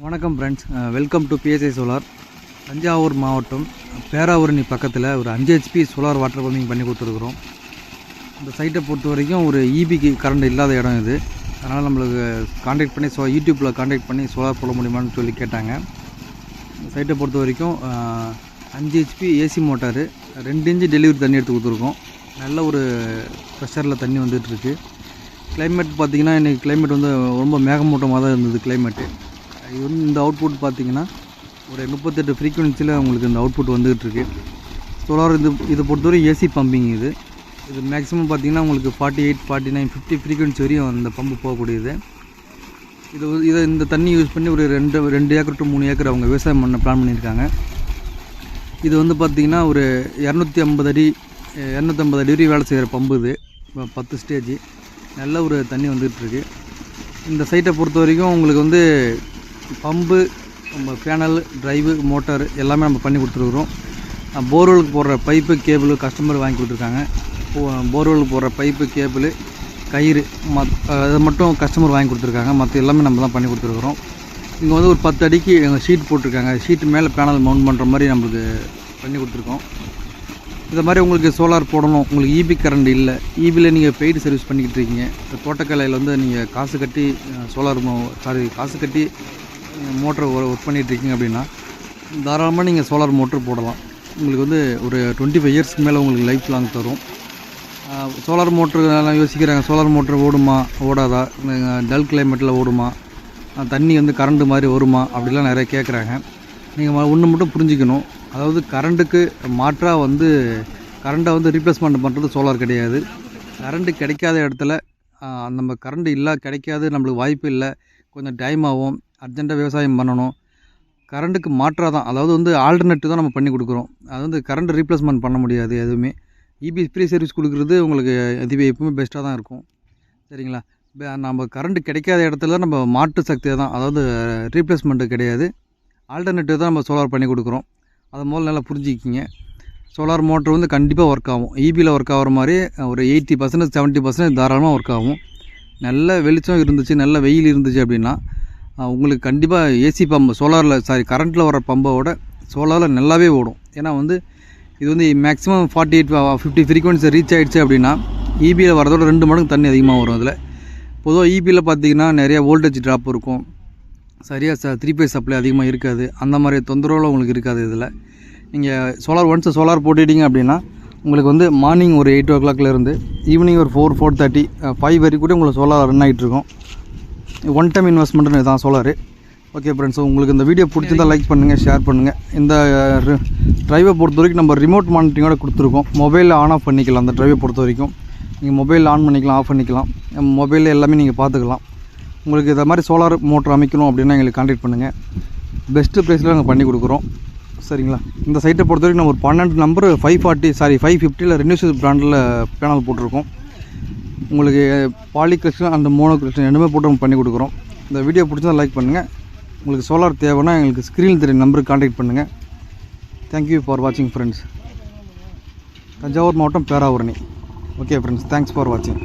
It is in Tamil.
வணக்கம் friends, welcome to PSI solar. Thanjavur மாவட்டம் பேராவூரணி பக்கத்தில் ஒரு 5 HP சோலார் வாட்டர் பம்பிங் பண்ணி கொடுத்துருக்குறோம். இந்த சைட்டை பொறுத்த வரைக்கும் ஒரு இபிக்கு கரண்ட் இல்லாத இடம் இது. அதனால் நம்மளுக்கு கான்டாக்ட் பண்ணி யூடியூப்பில் கான்டாக்ட் பண்ணி சோலார் போட முடியுமான்னு சொல்லி கேட்டாங்க. இந்த சைட்டை பொறுத்த வரைக்கும் 5 HP AC motor, 2 inch delivery தண்ணி எடுத்து கொடுத்துருக்கோம். நல்ல ஒரு ப்ரெஷரில் தண்ணி வந்துட்டுருக்கு. கிளைமேட் பார்த்திங்கன்னா இன்றைக்கி கிளைமேட் வந்து ரொம்ப மேகமூட்டமாக தான் இருந்தது கிளைமேட்டு. இது வந்து இந்த அவுட்புட் பார்த்திங்கன்னா ஒரு 38 ஃப்ரீக்வன்சியில் உங்களுக்கு இந்த அவுட்புட் வந்துகிட்ருக்கு. சோலார் இதை பொறுத்தவரை ஏசி பம்பிங் இது மேக்ஸிமம் பார்த்திங்கன்னா உங்களுக்கு 48, 49, 50 ஃப்ரீக்வன்சி வரையும் அந்த பம்பு போகக்கூடியது. இந்த தண்ணி யூஸ் பண்ணி ஒரு 2 ஏக்கர் டு 3 ஏக்கர் அவங்க விவசாயம் பண்ண பிளான் பண்ணியிருக்காங்க. இது வந்து பார்த்திங்கன்னா ஒரு 250 அடி வேலை செய்கிற பம்பு. இது 10 ஸ்டேஜ் நல்ல ஒரு தண்ணி வந்துகிட்ருக்கு. இந்த சைட்டை பொறுத்த வரைக்கும் உங்களுக்கு வந்து பம்பு, நம்ம பேனல், டிரைவு, மோட்டார் எல்லாமே நம்ம பண்ணி கொடுத்துருக்குறோம். போர்வெலுக்கு போடுற பைப்பு, கேபிள் கஸ்டமர் வாங்கி கொடுத்துருக்காங்க. போர்வெலுக்கு போடுற பைப்பு, கேபிள், கயிறு அதை மட்டும் கஸ்டமர் வாங்கி கொடுத்துருக்காங்க. மற்ற எல்லாமே நம்ம தான் பண்ணி கொடுத்துருக்குறோம். இங்கே வந்து ஒரு 10 அடிக்கு எங்கள் ஷீட் போட்டிருக்காங்க. ஷீட்டு மேலே பேனல் மவுண்ட் பண்ணுற மாதிரி நம்மளுக்கு பண்ணி கொடுத்துருக்கோம். இந்த மாதிரி உங்களுக்கு சோலார் போடணும், உங்களுக்கு இபி கரண்ட் இல்லை, இபியில் நீங்கள் பெய்டு சர்வீஸ் பண்ணிக்கிட்டு இருக்கீங்க, தோட்டக்கலையில் வந்து நீங்கள் காசு கட்டி காசு கட்டி மோட்டர் ஒர்க் பண்ணிகிட்ருக்கீங்க அப்படின்னா தாராளமாக நீங்கள் சோலார் மோட்ரு போடலாம். உங்களுக்கு வந்து ஒரு 25 இயர்ஸ்க்கு மேலே உங்களுக்கு லைஃப் லாங் தரும். சோலார் மோட்ரு எல்லாம் யோசிக்கிறாங்க, சோலார் மோட்ரு ஓடுமா ஓடாதா, டல் கிளைமேட்டில் ஓடுமா, தண்ணி வந்து கரண்ட்டு மாதிரி வருமா அப்படிலாம் நிறைய கேட்குறாங்க. நீங்கள் ஒன்று மட்டும் புரிஞ்சுக்கணும், அதாவது கரண்ட்டுக்கு மாற்றாக வந்து கரண்ட்டை வந்து ரீப்ளேஸ்மெண்ட் பண்ணுறது சோலார் கிடையாது. கரண்ட்டு கிடைக்காத இடத்துல நம்ம கரண்ட்டு கிடைக்காது, நம்மளுக்கு வாய்ப்பு இல்லை, கொஞ்சம் டைம் ஆகும், அர்ஜெண்ட்டாக விவசாயம் பண்ணணும், கரண்ட்டுக்கு மாற்றாக தான், அதாவது வந்து ஆல்டர்னேட்டிவ் தான் நம்ம பண்ணி கொடுக்குறோம். அது வந்து கரண்ட் ரீப்ளேஸ்மெண்ட் பண்ண முடியாது எதுவுமே. இபி ஃப்ரீ சர்வீஸ் கொடுக்குறது உங்களுக்கு அதுவே எப்பவுமே பெஸ்ட்டாக தான் இருக்கும். சரிங்களா? நம்ம கரண்ட்டு கிடைக்காத இடத்துல நம்ம மாற்று சக்தியாக தான், அதாவது ரீப்ளேஸ்மெண்ட்டு கிடையாது, ஆல்டர்னேட்டிவ் தான் நம்ம சோலார் பண்ணி கொடுக்குறோம். அதை முதல்ல நல்லா புரிஞ்சுக்கிங்க. சோலார் மோட்ரு வந்து கண்டிப்பாக ஒர்க் ஆகும். இபியில் ஒர்க் ஆகிற மாதிரி ஒரு 80%, 70% தாராளமாக ஒர்க் ஆகும். நல்ல வெளிச்சம் இருந்துச்சு, நல்ல வெயில் இருந்துச்சு அப்படின்னா உங்களுக்கு கண்டிப்பாக ஏசி பம்பு கரண்ட்டில் வர பம்போட சோலாரில் நல்லாவே ஓடும். ஏன்னா வந்து இது வந்து மேக்ஸிமம் 48, 50 ஃப்ரீக்வன்சி ரீச் ஆகிடுச்சு அப்படின்னா இபியில் வரதோட 2 மடங்கு தண்ணி அதிகமாக வரும். அதில் பொதுவாக இபியில் பார்த்திங்கன்னா நிறையா வோல்டேஜ் ட்ராப் இருக்கும், சரியாக 3 phase சப்ளை அதிகமாக இருக்காது, அந்த மாதிரி தொந்தரவுலாம் உங்களுக்கு இருக்காது. இதில் நீங்கள் சோலார் போட்டுட்டீங்க அப்படின்னா உங்களுக்கு வந்து மார்னிங் ஒரு 8 o'clock இருந்து ஈவினிங் ஒரு 4, 4:30, 5 வரைக்கும் கூட உங்களுக்கு சோலார் ரன் ஆகிட்டுருக்கும். ஒன் டைம் இன்வெஸ்ட்மெண்ட்டுன்னு தான் சோலாரு. ஓகே ஃப்ரெண்ட்ஸ், உங்களுக்கு இந்த வீடியோ பிடிச்சிருந்தால் லைக் பண்ணுங்கள், ஷேர் பண்ணுங்கள். இந்த ட்ரைவை பொறுத்த வரைக்கும் நம்ம ரிமோட் மானிட்டரிங்கோட கொடுத்துருக்கோம். மொபைலில் ஆன் ஆஃப் பண்ணிக்கலாம். அந்த ட்ரைவை பொறுத்த வரைக்கும் நீங்கள் மொபைலில் ஆன் பண்ணிக்கலாம், ஆஃப் பண்ணிக்கலாம், மொபைலில் எல்லாமே நீங்கள் பார்த்துக்கலாம். உங்களுக்கு இதை மாதிரி சோலார் மோட்ரு அமைக்கணும் அப்படின்னா எங்களுக்கு கான்டாக்ட் பண்ணுங்கள். பெஸ்ட்டு ப்ரைஸில் நாங்கள் பண்ணி கொடுக்குறோம். சரிங்களா? இந்த சைட்டை பொறுத்த வரைக்கும் நம்ம ஒரு 12 நம்பர் 550 ரெனியூசிவ் பிராண்டில் பேனல் போட்டிருக்கோம். உங்களுக்கு poly crystalline and mono crystalline ரெண்டுமே போட்டு நம்ம பண்ணி கொடுக்குறோம். இந்த வீடியோ பிடிச்சா லைக் பண்ணுங்கள். உங்களுக்கு சோலார் தேவைன்னா எங்களுக்கு ஸ்க்ரீனில் தெரிய நம்பருக்கு கான்டாக்ட் பண்ணுங்கள். தேங்க்யூ ஃபார் வாட்சிங் ஃப்ரெண்ட்ஸ். தஞ்சாவூர் மாவட்டம் Peravurani. Okay friends, thanks for வாட்சிங்.